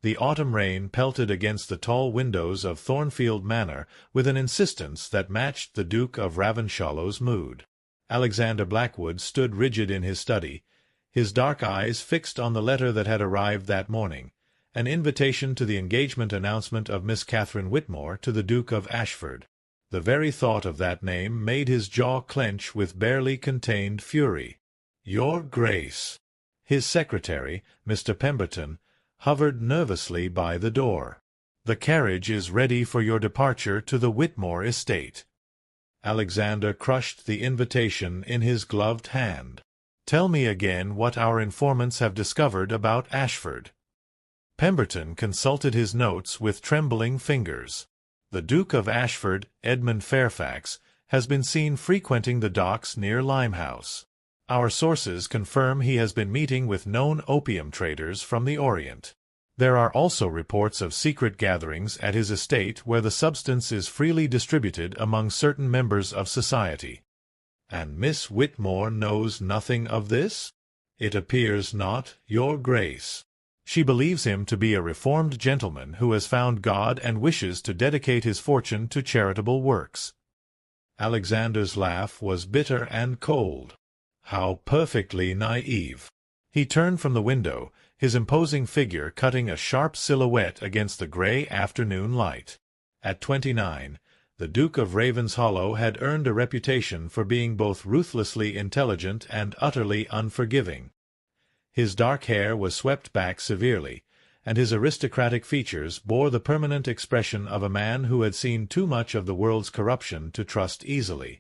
The autumn rain pelted against the tall windows of Thornfield Manor with an insistence that matched the Duke of Ravensshallow's mood. Alexander Blackwood stood rigid in his study, his dark eyes fixed on the letter that had arrived that morning, an invitation to the engagement announcement of Miss Catherine Whitmore to the Duke of Ashford. The very thought of that name made his jaw clench with barely contained fury. "Your Grace." His secretary, Mr. Pemberton, hovered nervously by the door. "The carriage is ready for your departure to the Whitmore estate." Alexander crushed the invitation in his gloved hand. "Tell me again what our informants have discovered about Ashford." Pemberton consulted his notes with trembling fingers. "The Duke of Ashford, Edmund Fairfax, has been seen frequenting the docks near Limehouse. Our sources confirm he has been meeting with known opium traders from the Orient. There are also reports of secret gatherings at his estate where the substance is freely distributed among certain members of society." "And Miss Whitmore knows nothing of this?" "It appears not, Your Grace. She believes him to be a reformed gentleman who has found God and wishes to dedicate his fortune to charitable works." Alexander's laugh was bitter and cold. How perfectly naive! He turned from the window, his imposing figure cutting a sharp silhouette against the grey afternoon light. At 29, the Duke of Ravenshollow had earned a reputation for being both ruthlessly intelligent and utterly unforgiving. His dark hair was swept back severely, and his aristocratic features bore the permanent expression of a man who had seen too much of the world's corruption to trust easily.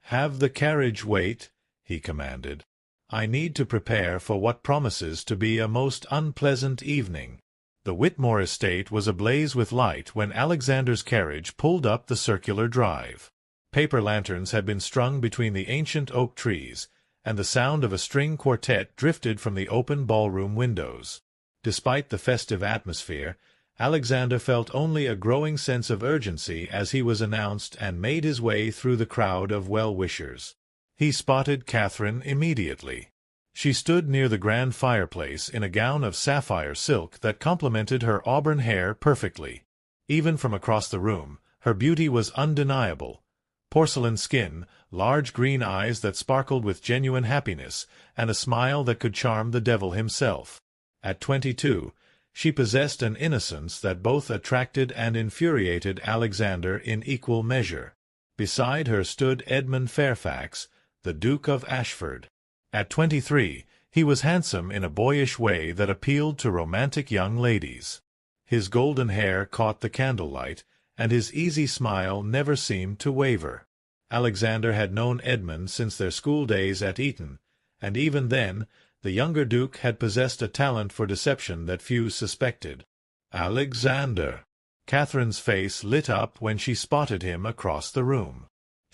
"Have the carriage wait," he commanded. "I need to prepare for what promises to be a most unpleasant evening." The Whitmore estate was ablaze with light when Alexander's carriage pulled up the circular drive. Paper lanterns had been strung between the ancient oak trees, and the sound of a string quartet drifted from the open ballroom windows. Despite the festive atmosphere, Alexander felt only a growing sense of urgency as he was announced and made his way through the crowd of well-wishers. He spotted Catherine immediately. She stood near the grand fireplace in a gown of sapphire silk that complemented her auburn hair perfectly. Even from across the room, her beauty was undeniable. Porcelain skin, large green eyes that sparkled with genuine happiness, and a smile that could charm the devil himself. At 22, she possessed an innocence that both attracted and infuriated Alexander in equal measure. Beside her stood Edmund Fairfax, the Duke of Ashford. At 23, he was handsome in a boyish way that appealed to romantic young ladies. His golden hair caught the candlelight, and his easy smile never seemed to waver. Alexander had known Edmund since their school days at Eton, and even then the younger Duke had possessed a talent for deception that few suspected. "Alexander!" Catherine's face lit up when she spotted him across the room.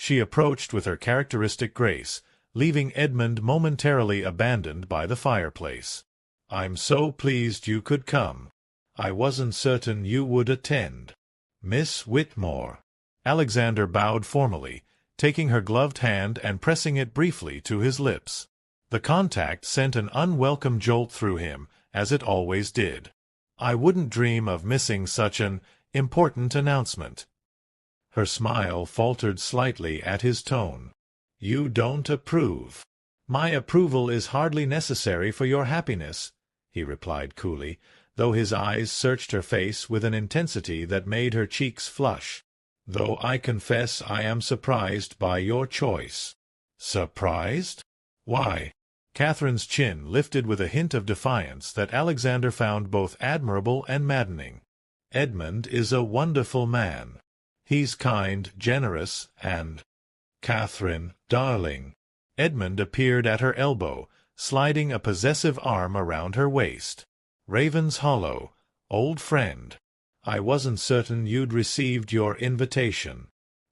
She approached with her characteristic grace, leaving Edmund momentarily abandoned by the fireplace. "I'm so pleased you could come. I wasn't certain you would attend. Miss Whitmore." Alexander bowed formally, taking her gloved hand and pressing it briefly to his lips. The contact sent an unwelcome jolt through him, as it always did. "I wouldn't dream of missing such an important announcement." Her smile faltered slightly at his tone. "You don't approve." "My approval is hardly necessary for your happiness," he replied coolly, though his eyes searched her face with an intensity that made her cheeks flush. "Though I confess I am surprised by your choice." "Surprised? Why?" Catherine's chin lifted with a hint of defiance that Alexander found both admirable and maddening. "Edmund is a wonderful man. He's kind, generous, and—" "Catherine, darling." Edmund appeared at her elbow, sliding a possessive arm around her waist. "Ravenshollow, old friend. I wasn't certain you'd received your invitation."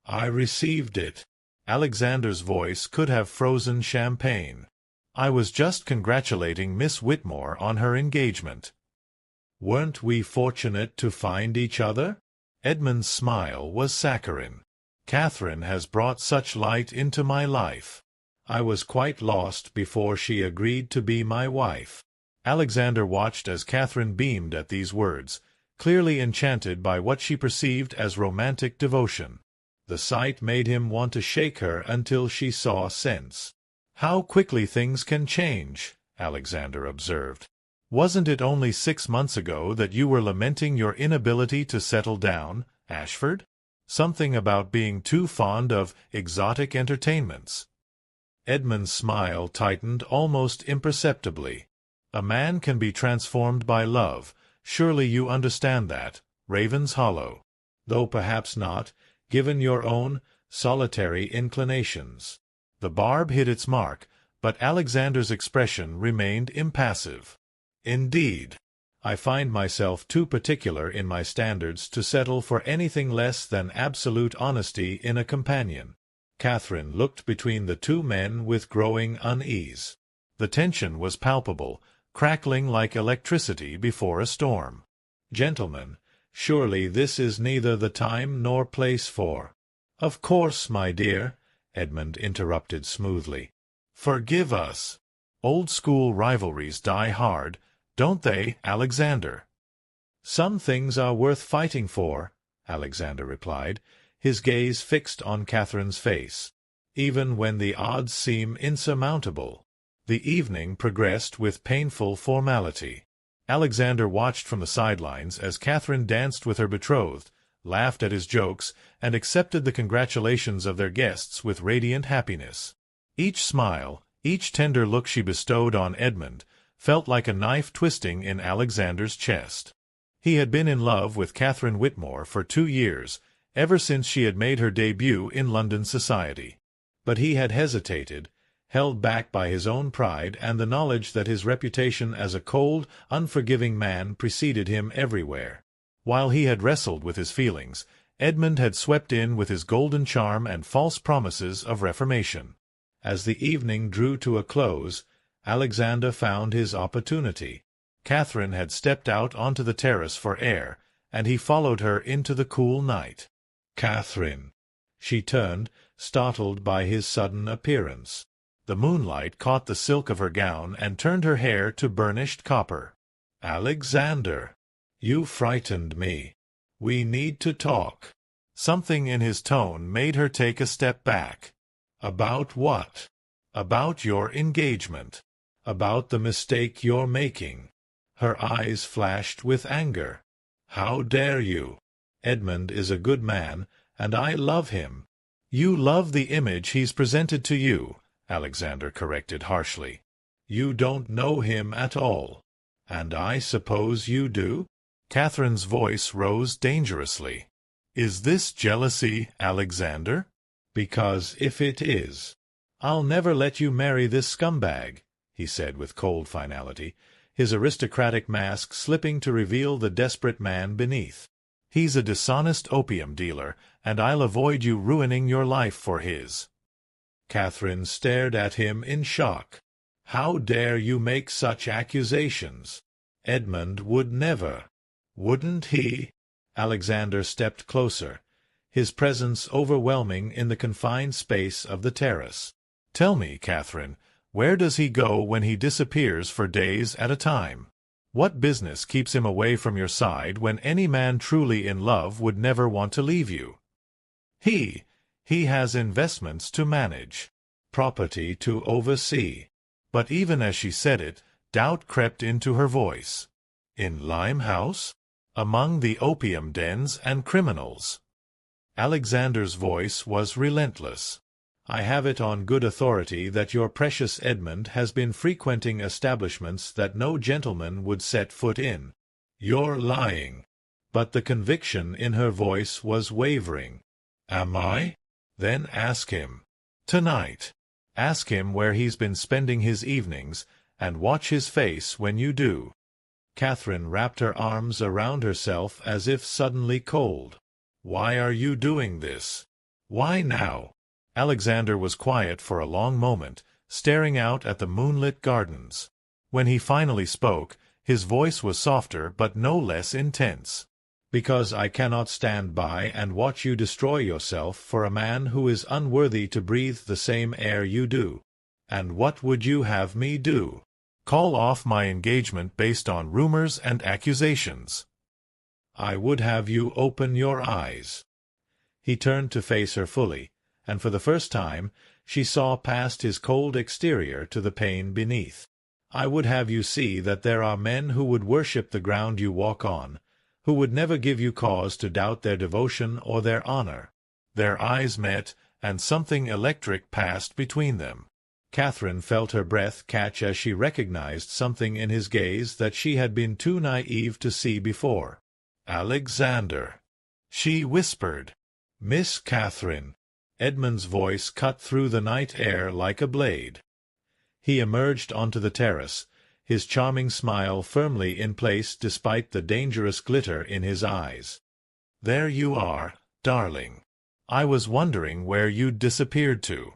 "I received it." Alexander's voice could have frozen champagne. "I was just congratulating Miss Whitmore on her engagement." "Weren't we fortunate to find each other?" Edmund's smile was saccharine. "Catherine has brought such light into my life. I was quite lost before she agreed to be my wife." Alexander watched as Catherine beamed at these words, clearly enchanted by what she perceived as romantic devotion. The sight made him want to shake her until she saw sense. "How quickly things can change," Alexander observed. "Wasn't it only 6 months ago that you were lamenting your inability to settle down, Ashford? Something about being too fond of exotic entertainments." Edmund's smile tightened almost imperceptibly. "A man can be transformed by love. Surely you understand that, Ravenshollow. Though perhaps not, given your own solitary inclinations." The barb hit its mark, but Alexander's expression remained impassive. "Indeed, I find myself too particular in my standards to settle for anything less than absolute honesty in a companion." Catherine looked between the two men with growing unease. The tension was palpable, crackling like electricity before a storm. "Gentlemen, surely this is neither the time nor place for—" "Of course, my dear," Edmund interrupted smoothly. "Forgive us. Old-school rivalries die hard, don't they, Alexander?" "Some things are worth fighting for," Alexander replied, his gaze fixed on Catherine's face, "even when the odds seem insurmountable." The evening progressed with painful formality. Alexander watched from the sidelines as Catherine danced with her betrothed, laughed at his jokes, and accepted the congratulations of their guests with radiant happiness. Each smile, each tender look she bestowed on Edmund, felt like a knife twisting in Alexander's chest. He had been in love with Catherine Whitmore for 2 years, ever since she had made her debut in London society. But he had hesitated, held back by his own pride and the knowledge that his reputation as a cold, unforgiving man preceded him everywhere. While he had wrestled with his feelings, Edmund had swept in with his golden charm and false promises of reformation. As the evening drew to a close, Alexander found his opportunity. Catherine had stepped out onto the terrace for air, and he followed her into the cool night. "Catherine!" She turned, startled by his sudden appearance. The moonlight caught the silk of her gown and turned her hair to burnished copper. "Alexander! You frightened me. We need to talk." Something in his tone made her take a step back. "About what?" "About your engagement. About the mistake you're making." Her eyes flashed with anger. "How dare you? Edmund is a good man, and I love him." "You love the image he's presented to you," Alexander corrected harshly. "You don't know him at all. And I suppose you do?" Catherine's voice rose dangerously. "Is this jealousy, Alexander? Because if it is, I'll never let you marry this scumbag," he said with cold finality, his aristocratic mask slipping to reveal the desperate man beneath. "He's a dishonest opium dealer, and I'll avoid you ruining your life for his." Catherine stared at him in shock. "How dare you make such accusations? Edmund would never." "Wouldn't he?" Alexander stepped closer, his presence overwhelming in the confined space of the terrace. "Tell me, Catherine, where does he go when he disappears for days at a time? What business keeps him away from your side when any man truly in love would never want to leave you?" He has investments to manage, property to oversee." But even as she said it, doubt crept into her voice. "In Limehouse? Among the opium dens and criminals?" Alexander's voice was relentless. "I have it on good authority that your precious Edmund has been frequenting establishments that no gentleman would set foot in." "You're lying." But the conviction in her voice was wavering. "Am I? Then ask him. Tonight. Ask him where he's been spending his evenings, and watch his face when you do." Catherine wrapped her arms around herself as if suddenly cold. "Why are you doing this? Why now?" Alexander was quiet for a long moment, staring out at the moonlit gardens. When he finally spoke, his voice was softer but no less intense. "Because I cannot stand by and watch you destroy yourself for a man who is unworthy to breathe the same air you do." "And what would you have me do?" Call off my engagement based on rumors and accusations. I would have you open your eyes." He turned to face her fully, and for the first time she saw past his cold exterior to the pain beneath. "I would have you see that there are men who would worship the ground you walk on, who would never give you cause to doubt their devotion or their honor." Their eyes met, and something electric passed between them. Catherine felt her breath catch as she recognized something in his gaze that she had been too naive to see before. "Alexander," she whispered. "Miss Catherine." Edmund's voice cut through the night air like a blade. He emerged onto the terrace, his charming smile firmly in place despite the dangerous glitter in his eyes. "There you are, darling. I was wondering where you'd disappeared to."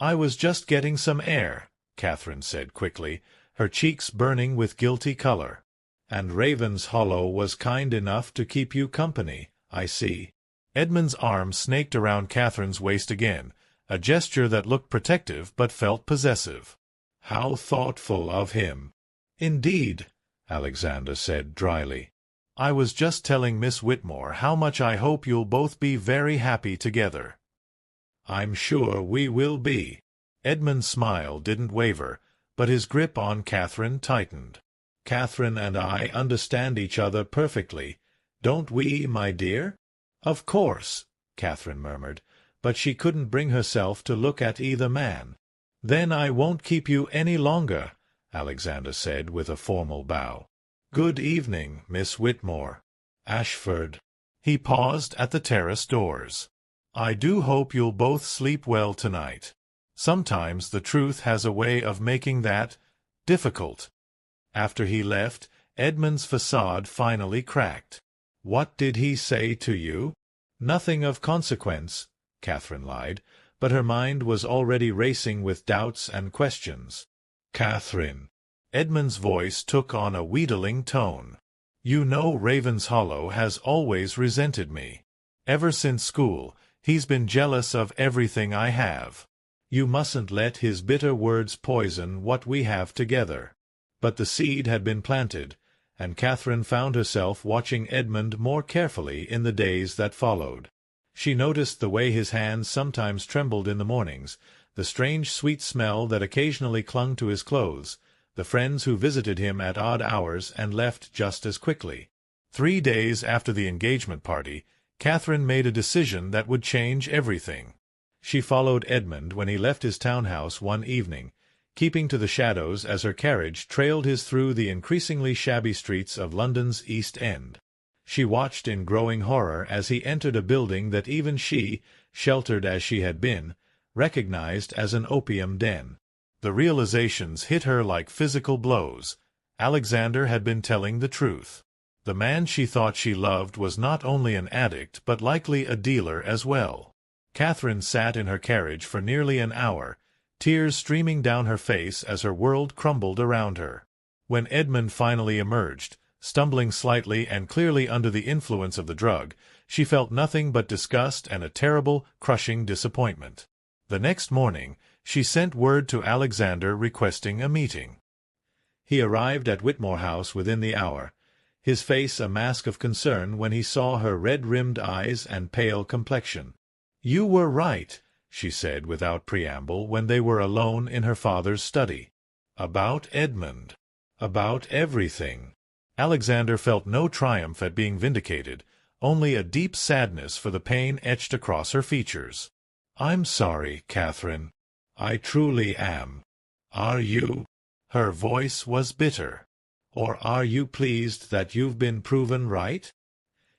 "I was just getting some air," Catherine said quickly, her cheeks burning with guilty color. "And Raven's Hollow was kind enough to keep you company, I see." Edmund's arm snaked around Catherine's waist again, a gesture that looked protective but felt possessive. "How thoughtful of him." "Indeed," Alexander said dryly. "I was just telling Miss Whitmore how much I hope you'll both be very happy together." "I'm sure we will be." Edmund's smile didn't waver, but his grip on Catherine tightened. "Catherine and I understand each other perfectly, don't we, my dear?" "Of course," Catherine murmured, but she couldn't bring herself to look at either man. "Then I won't keep you any longer," Alexander said with a formal bow. "Good evening, Miss Whitmore. Ashford." He paused at the terrace doors. "I do hope you'll both sleep well tonight. Sometimes the truth has a way of making that difficult." After he left, Edmund's facade finally cracked. "What did he say to you?" "Nothing of consequence," Catherine lied, but her mind was already racing with doubts and questions. "Catherine." Edmund's voice took on a wheedling tone. "You know Raven's Hollow has always resented me. Ever since school, he's been jealous of everything I have. You mustn't let his bitter words poison what we have together." But the seed had been planted, and Catherine found herself watching Edmund more carefully in the days that followed. She noticed the way his hands sometimes trembled in the mornings, the strange sweet smell that occasionally clung to his clothes, the friends who visited him at odd hours and left just as quickly. 3 days after the engagement party, Catherine made a decision that would change everything. She followed Edmund when he left his townhouse one evening, keeping to the shadows as her carriage trailed his through the increasingly shabby streets of London's East End. She watched in growing horror as he entered a building that even she, sheltered as she had been, recognized as an opium den. The realizations hit her like physical blows. Alexander had been telling the truth. The man she thought she loved was not only an addict but likely a dealer as well. Catherine sat in her carriage for nearly an hour, tears streaming down her face as her world crumbled around her. When Edmund finally emerged, stumbling slightly and clearly under the influence of the drug, she felt nothing but disgust and a terrible, crushing disappointment. The next morning, she sent word to Alexander requesting a meeting. He arrived at Whitmore House within the hour, his face a mask of concern when he saw her red-rimmed eyes and pale complexion. "You were right," she said without preamble when they were alone in her father's study. "About Edmund. About everything." Alexander felt no triumph at being vindicated, only a deep sadness for the pain etched across her features. "I'm sorry, Catherine. I truly am. Are you?" Her voice was bitter. "Or are you pleased that you've been proven right?"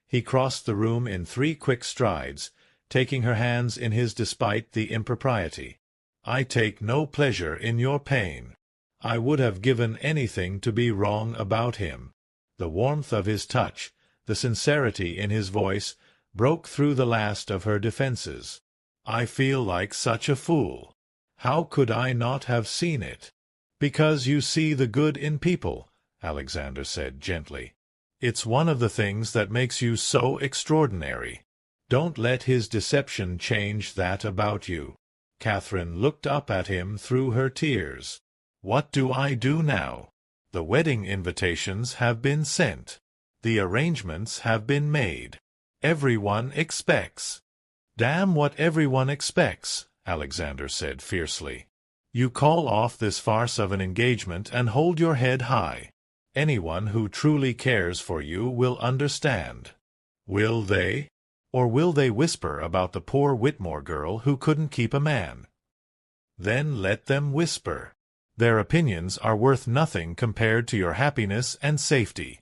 He crossed the room in 3 quick strides, taking her hands in his despite the impropriety. "I take no pleasure in your pain. I would have given anything to be wrong about him." The warmth of his touch, the sincerity in his voice, broke through the last of her defenses. "I feel like such a fool. How could I not have seen it?" "Because you see the good in people," Alexander said gently. "It's one of the things that makes you so extraordinary. Don't let his deception change that about you." Catherine looked up at him through her tears. What do I do now? The wedding invitations have been sent. The arrangements have been made. Everyone expects. Damn what everyone expects, Alexander said fiercely. You call off this farce of an engagement and hold your head high. Anyone who truly cares for you will understand. Will they? Or will they whisper about the poor Whitmore girl who couldn't keep a man? Then let them whisper. Their opinions are worth nothing compared to your happiness and safety.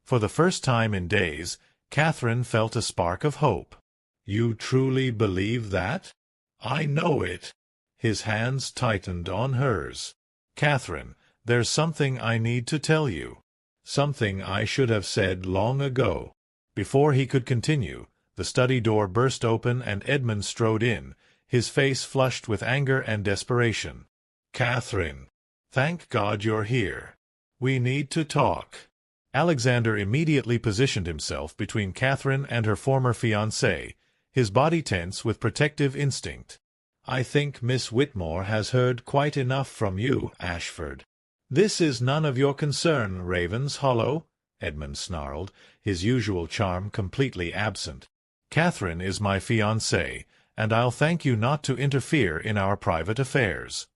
For the first time in days, Catherine felt a spark of hope. You truly believe that? I know it. His hands tightened on hers. Catherine, there's something I need to tell you. Something I should have said long ago. Before he could continue, the study door burst open and Edmund strode in, his face flushed with anger and desperation. Catherine, thank God you're here. We need to talk. Alexander immediately positioned himself between Catherine and her former fiancé, his body tense with protective instinct. I think Miss Whitmore has heard quite enough from you, Ashford. This is none of your concern, Ravenshollow, Edmund snarled, his usual charm completely absent. Catherine is my fiancée, and I'll thank you not to interfere in our private affairs.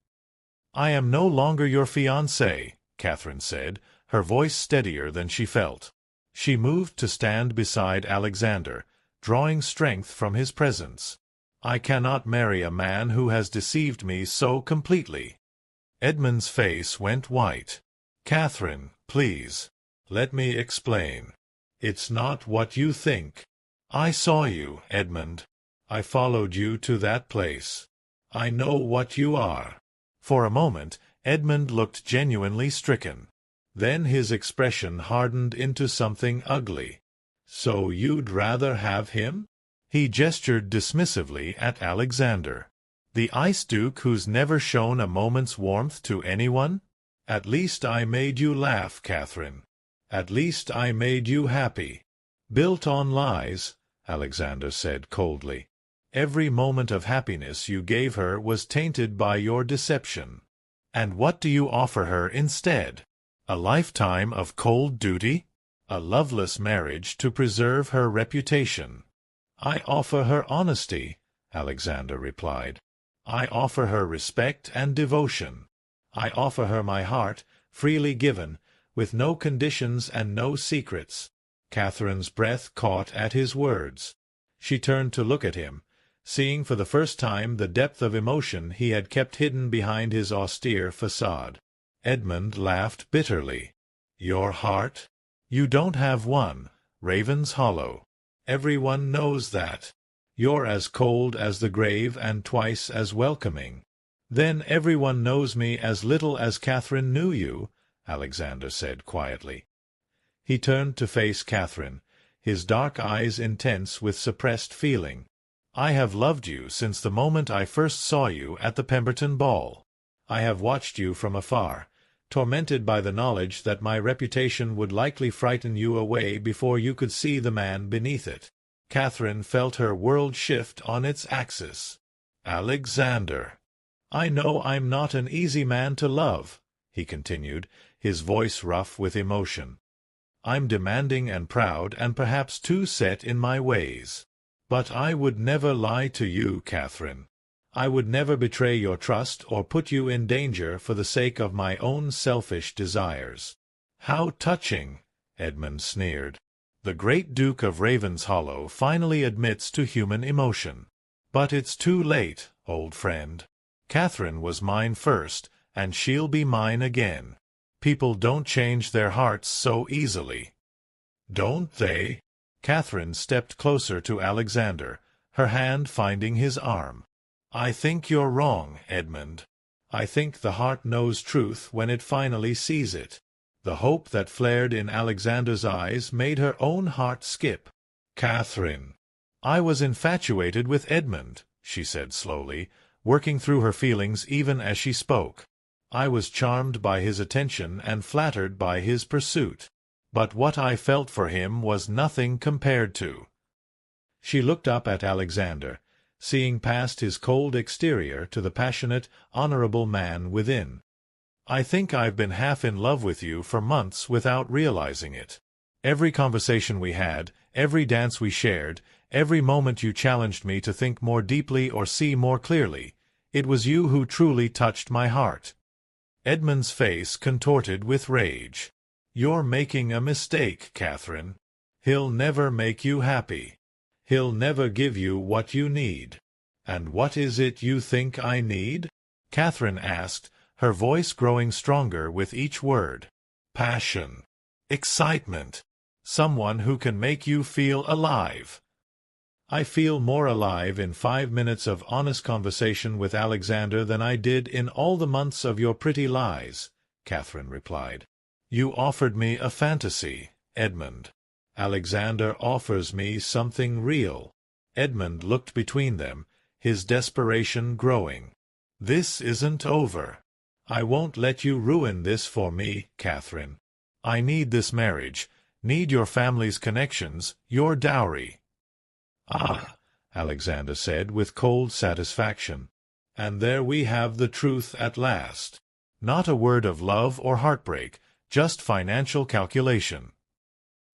I am no longer your fiancée, Catherine said, her voice steadier than she felt. She moved to stand beside Alexander, drawing strength from his presence. I cannot marry a man who has deceived me so completely. Edmund's face went white. Catherine, please, let me explain. It's not what you think. I saw you, Edmund. I followed you to that place. I know what you are. For a moment, Edmund looked genuinely stricken. Then his expression hardened into something ugly. So you'd rather have him? He gestured dismissively at Alexander. The Ice Duke who's never shown a moment's warmth to anyone? At least I made you laugh, Catherine. At least I made you happy. Built on lies, Alexander said coldly. Every moment of happiness you gave her was tainted by your deception. And what do you offer her instead? A lifetime of cold duty? A loveless marriage to preserve her reputation? I offer her honesty, Alexander replied. I offer her respect and devotion. I offer her my heart, freely given, with no conditions and no secrets. Catherine's breath caught at his words. She turned to look at him, seeing for the first time the depth of emotion he had kept hidden behind his austere facade. Edmund laughed bitterly. Your heart? You don't have one, Ravenshollow. Everyone knows that. You're as cold as the grave and twice as welcoming. Then everyone knows me as little as Catherine knew you, Alexander said quietly. He turned to face Catherine, his dark eyes intense with suppressed feeling. I have loved you since the moment I first saw you at the Pemberton ball. I have watched you from afar, tormented by the knowledge that my reputation would likely frighten you away before you could see the man beneath it. Catherine felt her world shift on its axis. Alexander, I know I'm not an easy man to love, he continued, his voice rough with emotion. I'm demanding and proud and perhaps too set in my ways. But I would never lie to you, Catherine. I would never betray your trust or put you in danger for the sake of my own selfish desires. How touching, Edmund sneered. The great Duke of Ravenshollow finally admits to human emotion. But it's too late, old friend. Catherine was mine first, and she'll be mine again. People don't change their hearts so easily. Don't they? Catherine stepped closer to Alexander, her hand finding his arm. I think you're wrong, Edmund. I think the heart knows truth when it finally sees it. The hope that flared in Alexander's eyes made her own heart skip. Catherine. I was infatuated with Edmund, she said slowly, working through her feelings even as she spoke. I was charmed by his attention and flattered by his pursuit. But what I felt for him was nothing compared to. She looked up at Alexander, seeing past his cold exterior to the passionate, honorable man within. I think I've been half in love with you for months without realizing it. Every conversation we had, every dance we shared, every moment you challenged me to think more deeply or see more clearly, it was you who truly touched my heart." Edmund's face contorted with rage. "You're making a mistake, Catherine. He'll never make you happy. He'll never give you what you need." "And what is it you think I need?" Catherine asked, her voice growing stronger with each word. "Passion. Excitement. Someone who can make you feel alive." "I feel more alive in 5 minutes of honest conversation with Alexander than I did in all the months of your pretty lies," Catherine replied. "You offered me a fantasy, Edmund. Alexander offers me something real." Edmund looked between them, his desperation growing. "This isn't over. I won't let you ruin this for me, Catherine. I need this marriage, need your family's connections, your dowry." "Ah," Alexander said with cold satisfaction. "And there we have the truth at last. Not a word of love or heartbreak, just financial calculation."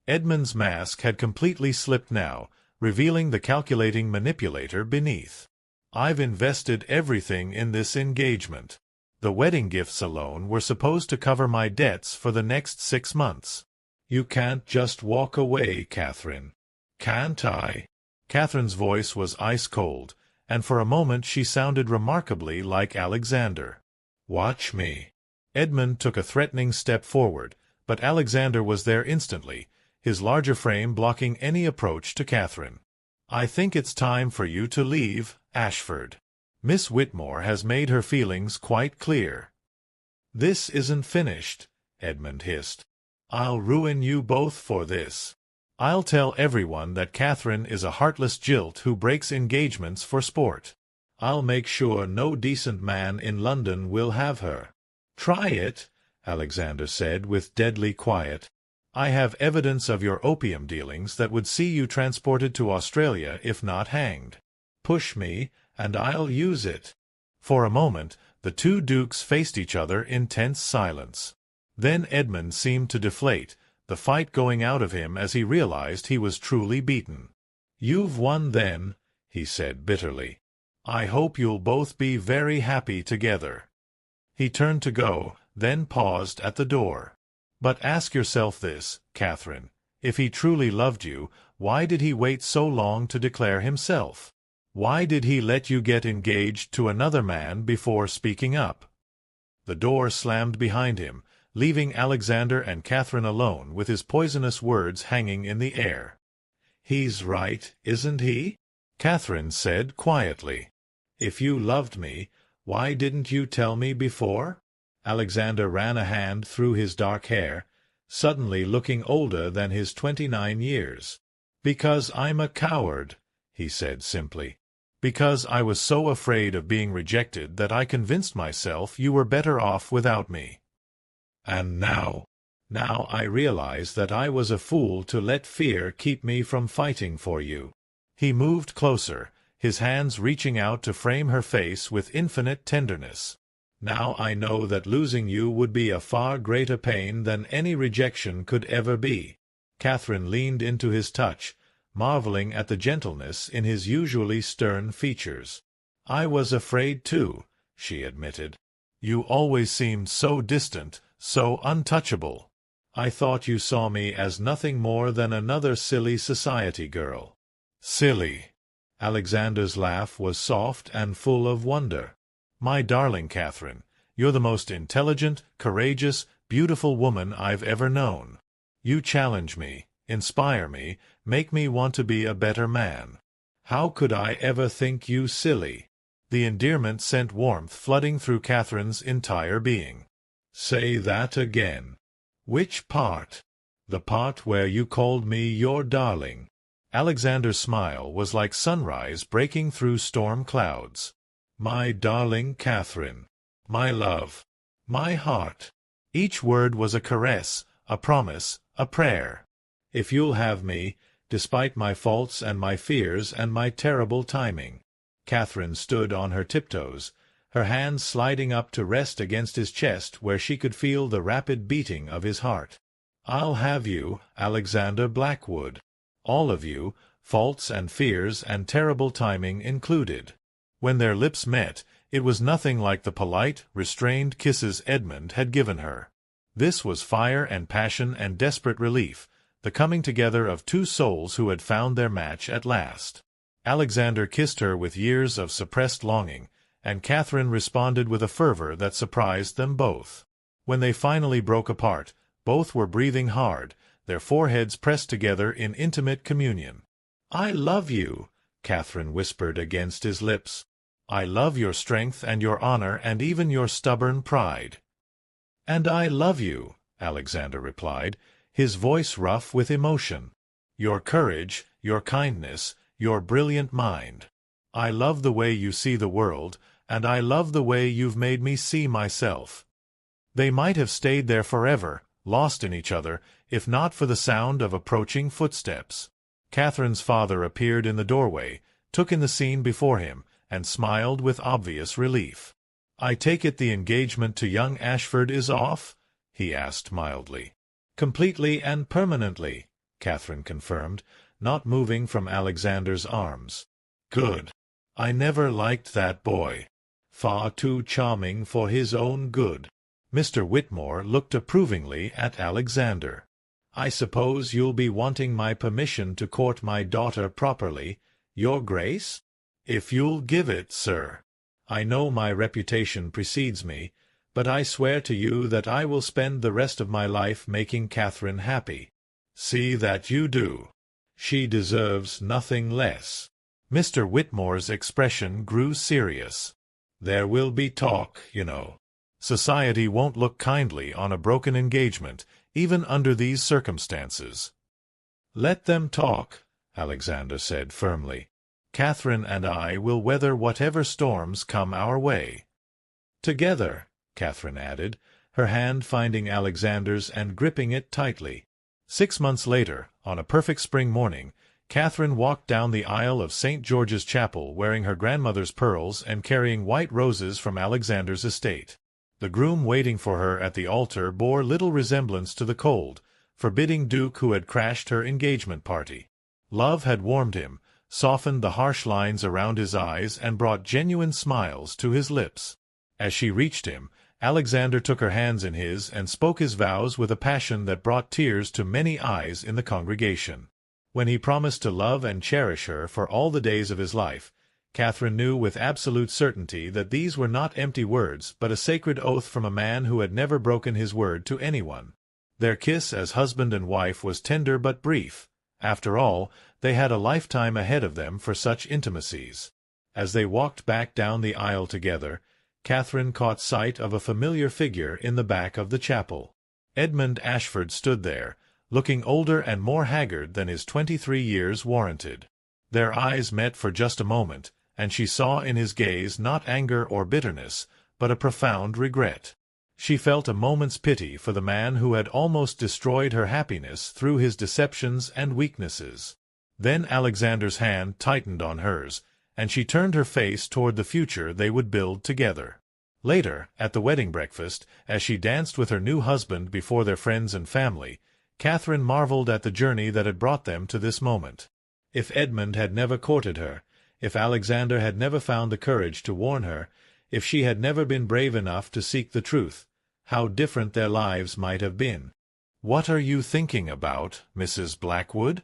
Edmund's mask had completely slipped now, revealing the calculating manipulator beneath. "I've invested everything in this engagement. The wedding gifts alone were supposed to cover my debts for the next 6 months. You can't just walk away, Catherine." "Can't I?" Catherine's voice was ice-cold, and for a moment she sounded remarkably like Alexander. "Watch me." Edmund took a threatening step forward, but Alexander was there instantly, his larger frame blocking any approach to Catherine. "I think it's time for you to leave, Ashford. Miss Whitmore has made her feelings quite clear." "This isn't finished," Edmund hissed. "I'll ruin you both for this. I'll tell everyone that Catherine is a heartless jilt who breaks engagements for sport. I'll make sure no decent man in London will have her." "Try it," Alexander said with deadly quiet. "I have evidence of your opium dealings that would see you transported to Australia if not hanged. Push me, and I'll use it." For a moment, the two dukes faced each other in tense silence. Then Edmund seemed to deflate, the fight going out of him as he realized he was truly beaten. "You've won then," he said bitterly. "I hope you'll both be very happy together." He turned to go, then paused at the door. "But ask yourself this, Catherine. If he truly loved you, why did he wait so long to declare himself? Why did he let you get engaged to another man before speaking up?" The door slammed behind him, leaving Alexander and Catherine alone with his poisonous words hanging in the air. "He's right, isn't he?" Catherine said quietly. "If you loved me, why didn't you tell me before?" Alexander ran a hand through his dark hair, suddenly looking older than his 29 years. "Because I'm a coward," he said simply. "Because I was so afraid of being rejected that I convinced myself you were better off without me. And now I realize that I was a fool to let fear keep me from fighting for you." He moved closer, his hands reaching out to frame her face with infinite tenderness. "Now I know that losing you would be a far greater pain than any rejection could ever be." Catherine leaned into his touch, marveling at the gentleness in his usually stern features. "I was afraid too," she admitted. "You always seemed so distant, so untouchable. I thought you saw me as nothing more than another silly society girl." "Silly." Alexander's laugh was soft and full of wonder. "My darling Catherine, you're the most intelligent, courageous, beautiful woman I've ever known. You challenge me, inspire me, make me want to be a better man. How could I ever think you silly?" The endearment sent warmth flooding through Catherine's entire being. "Say that again." "Which part?" "The part where you called me your darling." Alexander's smile was like sunrise breaking through storm clouds. "My darling Catherine. My love. My heart." Each word was a caress, a promise, a prayer. "If you'll have me, despite my faults and my fears and my terrible timing." Catherine stood on her tiptoes, her hands sliding up to rest against his chest where she could feel the rapid beating of his heart. "I'll have you, Alexander Blackwood. All of you, faults and fears and terrible timing included." When their lips met, it was nothing like the polite, restrained kisses Edmund had given her. This was fire and passion and desperate relief, the coming together of two souls who had found their match at last. Alexander kissed her with years of suppressed longing, and Catherine responded with a fervor that surprised them both. When they finally broke apart, both were breathing hard, their foreheads pressed together in intimate communion. "I love you," Catherine whispered against his lips. "I love your strength and your honor and even your stubborn pride." "And I love you," Alexander replied, his voice rough with emotion. "Your courage, your kindness, your brilliant mind. I love the way you see the world, and I love the way you've made me see myself." They might have stayed there forever, lost in each other, if not for the sound of approaching footsteps. Catherine's father appeared in the doorway, took in the scene before him, and smiled with obvious relief. "I take it the engagement to young Ashford is off?" he asked mildly. "Completely and permanently," Catherine confirmed, not moving from Alexander's arms. "Good. I never liked that boy. Far too charming for his own good." Mr. Whitmore looked approvingly at Alexander. "I suppose you'll be wanting my permission to court my daughter properly, Your Grace?" "If you'll give it, sir. I know my reputation precedes me, but I swear to you that I will spend the rest of my life making Catherine happy." "See that you do. She deserves nothing less." Mr. Whitmore's expression grew serious. "There will be talk, you know. Society won't look kindly on a broken engagement, even under these circumstances." "Let them talk," Alexander said firmly. "Catherine and I will weather whatever storms come our way." "Together," Catherine added, her hand finding Alexander's and gripping it tightly. 6 months later, on a perfect spring morning, Catherine walked down the aisle of St. George's Chapel wearing her grandmother's pearls and carrying white roses from Alexander's estate. The groom waiting for her at the altar bore little resemblance to the cold, forbidding duke who had crashed her engagement party. Love had warmed him, softened the harsh lines around his eyes, and brought genuine smiles to his lips. As she reached him, Alexander took her hands in his and spoke his vows with a passion that brought tears to many eyes in the congregation. When he promised to love and cherish her for all the days of his life, Catherine knew with absolute certainty that these were not empty words, but a sacred oath from a man who had never broken his word to anyone. Their kiss as husband and wife was tender but brief. After all, they had a lifetime ahead of them for such intimacies. As they walked back down the aisle together, Catherine caught sight of a familiar figure in the back of the chapel. Edmund Ashford stood there, looking older and more haggard than his 23 years warranted. Their eyes met for just a moment, and she saw in his gaze not anger or bitterness, but a profound regret. She felt a moment's pity for the man who had almost destroyed her happiness through his deceptions and weaknesses. Then Alexander's hand tightened on hers, and she turned her face toward the future they would build together. Later, at the wedding breakfast, as she danced with her new husband before their friends and family, Catherine marveled at the journey that had brought them to this moment. If Edmund had never courted her, if Alexander had never found the courage to warn her, if she had never been brave enough to seek the truth, how different their lives might have been. "What are you thinking about, Mrs. Blackwood?"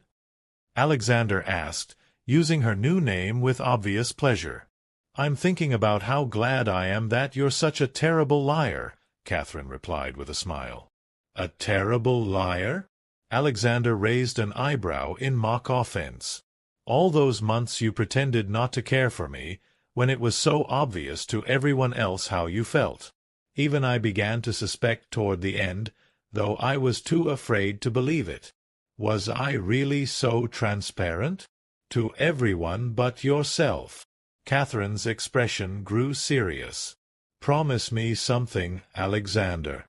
Alexander asked, using her new name with obvious pleasure. "I'm thinking about how glad I am that you're such a terrible liar," Catherine replied with a smile. "A terrible liar?" Alexander raised an eyebrow in mock offense. "All those months you pretended not to care for me, when it was so obvious to everyone else how you felt. Even I began to suspect toward the end, though I was too afraid to believe it. Was I really so transparent? To everyone but yourself." Catherine's expression grew serious. "Promise me something, Alexander.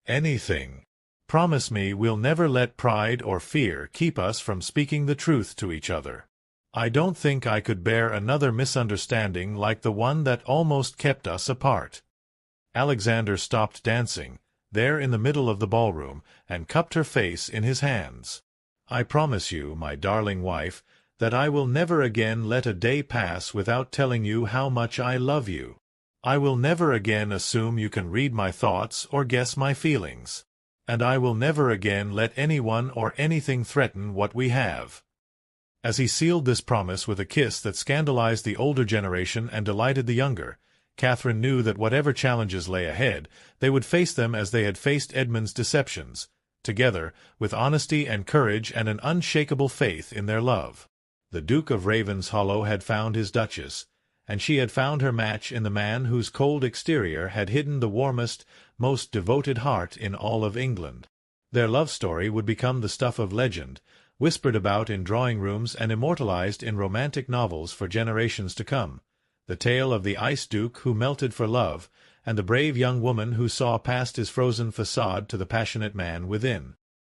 Anything. Promise me we'll never let pride or fear keep us from speaking the truth to each other." I don't think I could bear another misunderstanding like the one that almost kept us apart." Alexander stopped dancing, there in the middle of the ballroom, and cupped her face in his hands. "I promise you, my darling wife, that I will never again let a day pass without telling you how much I love you. I will never again assume you can read my thoughts or guess my feelings. And I will never again let anyone or anything threaten what we have." As he sealed this promise with a kiss that scandalized the older generation and delighted the younger, Catherine knew that whatever challenges lay ahead, they would face them as they had faced Edmund's deceptions, together, with honesty and courage and an unshakable faith in their love. The Duke of Ravenshollow had found his Duchess, and she had found her match in the man whose cold exterior had hidden the warmest, most devoted heart in all of England. Their love story would become the stuff of legend, whispered about in drawing-rooms and immortalized in romantic novels for generations to come, the tale of the Ice Duke who melted for love, and the brave young woman who saw past his frozen facade to the passionate man within.